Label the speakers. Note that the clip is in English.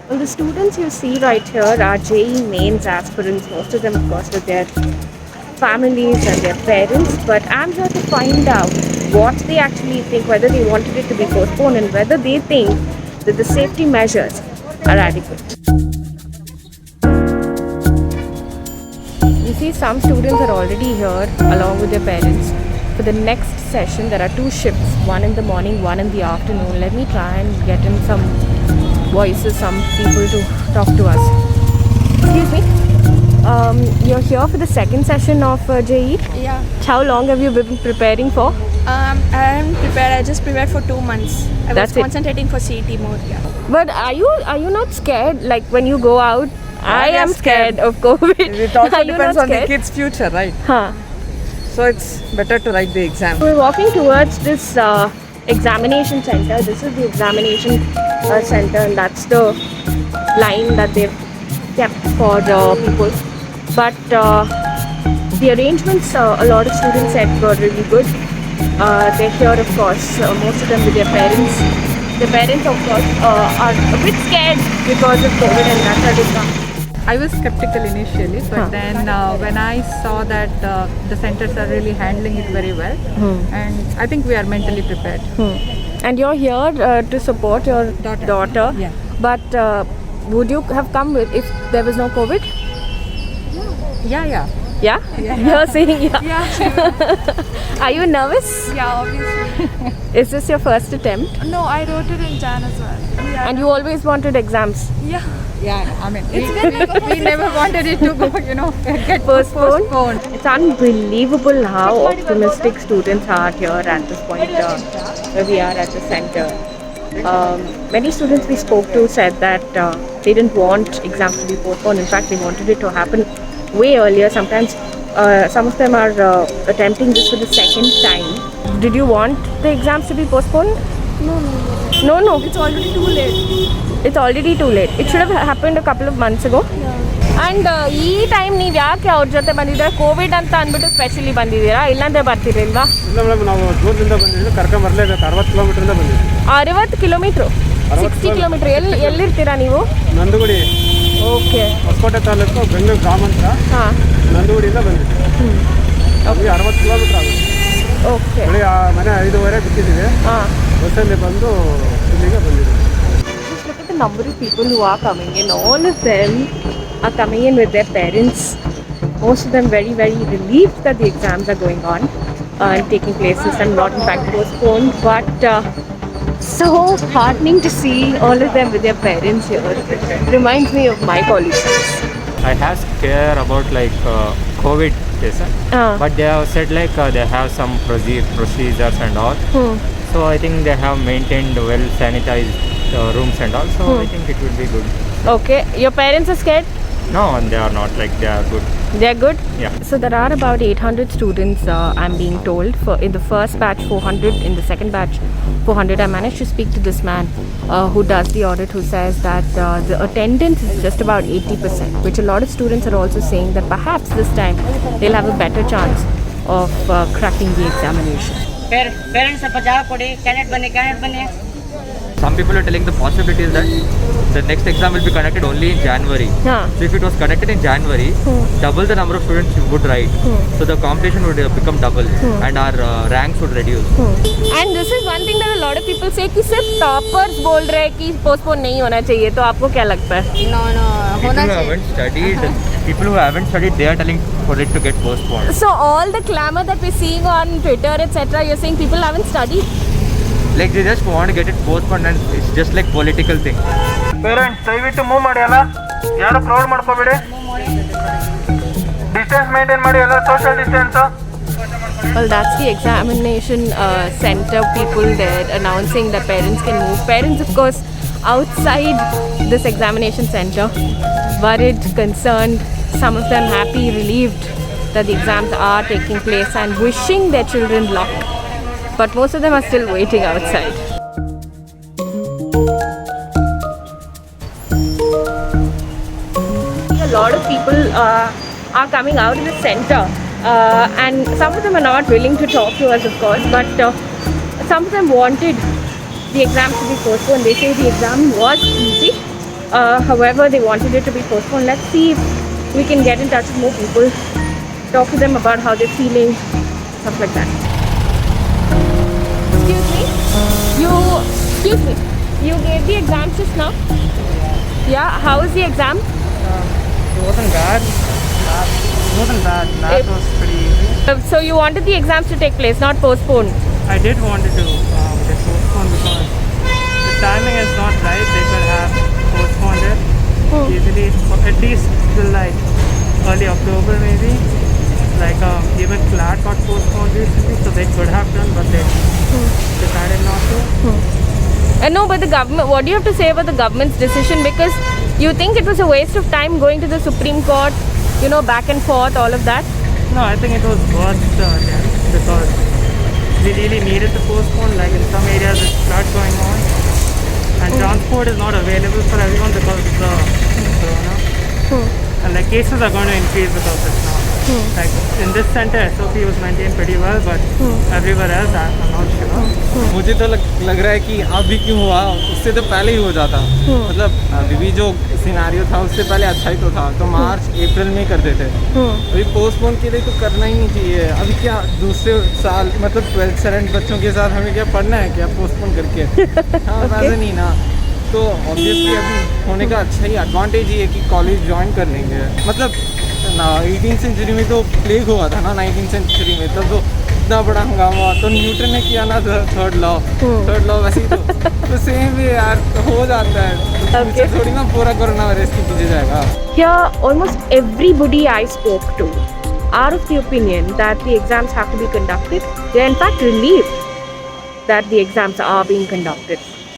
Speaker 1: Well, the students you see right here are JEE mains aspirants, most of them, of course, with their families and their parents. But I'm here to find out what they actually think, whether they wanted it to be postponed, and whether they think that the safety measures are adequate. You see, some students are already here along with their parents. For the next session, there are two shifts, one in the morning, one in the afternoon. Let me try and get in some voices, some people to talk to us. Excuse me. You're here for the second session of JE.
Speaker 2: Yeah,
Speaker 1: How long have you been preparing for?
Speaker 2: I'm prepared. I just prepared for 2 months. I
Speaker 1: That's
Speaker 2: was
Speaker 1: it.
Speaker 2: concentrating for CET more. Yeah.
Speaker 1: But are you not scared? Like when you go out, I
Speaker 3: we are
Speaker 1: am scared
Speaker 3: scared.
Speaker 1: of COVID.
Speaker 3: It also
Speaker 1: Are you
Speaker 3: depends
Speaker 1: not
Speaker 3: on the
Speaker 1: scared?
Speaker 3: kid's future, right?
Speaker 1: Huh.
Speaker 3: So it's better to write the exam.
Speaker 1: We're walking towards this examination center. This is the examination center, and that's the line that they've kept for people. But the arrangements, a lot of students said, were really good. They're here, of course, most of them with their parents. The parents, of course, are a bit scared because of COVID, and that's why they come.
Speaker 4: I was skeptical initially, but
Speaker 1: Huh.
Speaker 4: then when I saw that the centers are really handling it very well, and I think we are mentally prepared.
Speaker 1: And you're here to support your daughter.
Speaker 4: Yeah.
Speaker 1: But would you have come if there was no COVID?
Speaker 4: Yeah, yeah.
Speaker 1: Yeah? You're saying yeah.
Speaker 2: Yeah.
Speaker 1: Are you nervous?
Speaker 2: Yeah, obviously.
Speaker 1: Is this your first attempt?
Speaker 2: No, I wrote it in Jan as well. Yeah.
Speaker 1: And you always wanted exams
Speaker 2: Yeah.
Speaker 4: Yeah, I mean, we never wanted it to go, get
Speaker 1: postponed?
Speaker 4: postponed.
Speaker 1: It's unbelievable how optimistic students are here at this point where we are at the center. Many students we spoke to said that they didn't want exams to be postponed. In fact, they wanted it to happen way earlier. Sometimes some of them are attempting this for the second time. Did you want the exams to be postponed? No.
Speaker 2: It's already too late.
Speaker 1: It's already too late. It should have happened a couple of months ago. And ಈ time ನೀವು ಯಾಕೆ ಅವ್ರ ಜೊತೆ ಬಂದಿದ್ದೀರಾ? Covid ಅಂತ ಅಂದ್ಬಿಟ್ಟು specially ಬಂದಿದ್ದೀರಾ? ಇಲ್ಲಾಂದ್ರೆ ಬರ್ತಿರಲಿಲ್ವಾ?
Speaker 5: ಇಲ್ಲ ಮೇಡಮ್, ನಾವು ದೂರದಿಂದ ಬಂದಿದ್ದೀವಿ, ಕರ್ಕೊಂಡು ಬರಲೇಬೇಕು. 60 ಕಿಲೋಮೀಟರಿಂದ ಬಂದಿದ್ದೀವಿ.
Speaker 1: 60 ಕಿಲೋಮೀಟ್ರು, 60 ಕಿಲೋಮೀಟ್ರ್. ಎಲ್ಲಿರ್ತೀರಾ ನೀವು?
Speaker 5: ನಂದಗುಡಿ,
Speaker 1: ಓಕೆ.
Speaker 5: ಹೊಸಕೋಟೆ ತಾಲೂಕು, ಬೆಂಗಳೂರು ಗ್ರಾಮಾಂತರ.
Speaker 1: ಹಾಂ,
Speaker 5: ನಂದಗುಡಿಯಿಂದ ಬಂದಿದ್ದೀವಿ. ನಮಗೆ 60 ಕಿಲೋಮೀಟ್ರ್ ಆಗುತ್ತೆ.
Speaker 1: ಓಕೆ.
Speaker 5: ಬೆಳಿಗ್ಗೆ ಮನೆ 5:30 ಬಿಟ್ಟಿದ್ದೀವಿ.
Speaker 1: ಹಾಂ.
Speaker 5: ಬಸ್ಸಲ್ಲಿ ಬಂದು ಇಲ್ಲಿಗೆ ಬಂದಿದ್ದೀವಿ.
Speaker 1: Just look at the number of people who are coming in. All of them are coming in with their parents. Most of them very, very relieved that the exams are going on and taking place this time, not in fact postponed. But so heartening to see all of them with their parents here. Reminds me of my college days.
Speaker 6: I have scare about like COVID case, but they have said like they have some procedures and all. So I think they have maintained well sanitized rooms and all. So I think it will be good.
Speaker 1: Okay, your parents are scared?
Speaker 6: No, they are not, like they are good.
Speaker 1: They're good?
Speaker 6: Yeah.
Speaker 1: So there are about 800 students, I'm being told. In the first batch 400, in the second batch 400. I managed to speak to this man who does the audit, who says that the attendance is just about 80%, which a lot of students are also saying that perhaps this time they'll have a better chance of cracking the examination.
Speaker 7: Parents से बचाव कोडी cannot बने
Speaker 8: Some people are telling the possibility is that the next exam will be conducted only in January.
Speaker 1: Yeah.
Speaker 8: So if it was conducted in January, double the number of students would write. So the competition would become double and our ranks would reduce.
Speaker 1: And this is one thing that a lot of people say कि सिर्फ toppers बोल रहे हैं कि postpone नहीं होना चाहिए. तो आपको क्या लगता है?
Speaker 2: No,
Speaker 8: People who haven't studied, people who haven't studied, they are telling for it to get postponed.
Speaker 1: So all the clamor that we're seeing on Twitter, etc., you're saying people haven't studied?
Speaker 8: Like they just want to get it postponed and it's just like political thing.
Speaker 5: Parents ದಯವಿಟ್ಟು move ಮಾಡಿ, ಅಲ್ಲ ಯಾರು crowd ಮಾಡ್ಕೋಬೇಡಿ. Distance maintain ಮಾಡಿ, ಎಲ್ಲ social distance.
Speaker 1: Well, that's the examination center people there announcing that parents can move. Parents, of course, outside this examination center, worried, concerned, some of them happy, relieved that the exams are taking place and wishing their children luck. But most of them are still waiting outside. A lot of people are coming out of the center. And some of them are not willing to talk to us, of course, but some of them wanted the exams to be postponed. They say the exam was easy However, they wanted it to be postponed. Let's see if we can get in touch with more people, talk to them about how they're feeling, stuff like that. Excuse me. You gave the exams just now? Yeah. How was the exam?
Speaker 5: It wasn't bad. It wasn't bad. Math was pretty easy.
Speaker 1: So you wanted the exams to take place, not postponed.
Speaker 5: I did want it to get postponed because the timing is not right. They could have postponed it easily, for at least till like early October maybe. Like even CLAT got postponed recently, so they could have done, but they decided not to.
Speaker 1: No, but the government. What do you have to say about the government's decision? Because you think it was a waste of time going to the Supreme Court, back and forth, all of that.
Speaker 5: No, I think it was worth the attempt because we really needed to postpone. Like in some areas, there's flood going on, and transport is not available for everyone because of the corona. And like cases are going to increase because of it now. Like in this center, SOP was maintained pretty well, but everywhere else, I'm not sure.
Speaker 9: मुझे तो लग रहा है कि अभी क्यों हुआ, उससे तो पहले ही हो जाता। मतलब अभी भी जो सिनारियो था उससे पहले अच्छा ही तो था, तो मार्च अप्रैल में कर देते। अभी पोस्टपोन के लिए तो करना ही नहीं चाहिए। अभी क्या दूसरे साल मतलब 12th स्टूडेंट बच्चों के साथ हमें क्या पढ़ना है क्या पोस्टपोन करके? हाँ वैसे नहीं ना, तो ऑब्वियसली अभी होने का अच्छा ही एडवांटेज ही है कि कॉलेज ज्वाइन कर लेंगे। मतलब ना 18th सेंचुरी में तो प्लेग हुआ था ना, 19th सेंचुरी में, तब तो इतना बड़ा हंगामा हुआ, तो न्यूटन ने किया ना थर्ड लॉ वैसे ही तो सेम भी यार हो जाता है। थोड़ी ना पूरा कोरोना वायरस के पीछे जाएगा।
Speaker 1: Here, almost everybody I spoke to are of the opinion that the exams have to be conducted. They are in fact relieved that the exams are being conducted.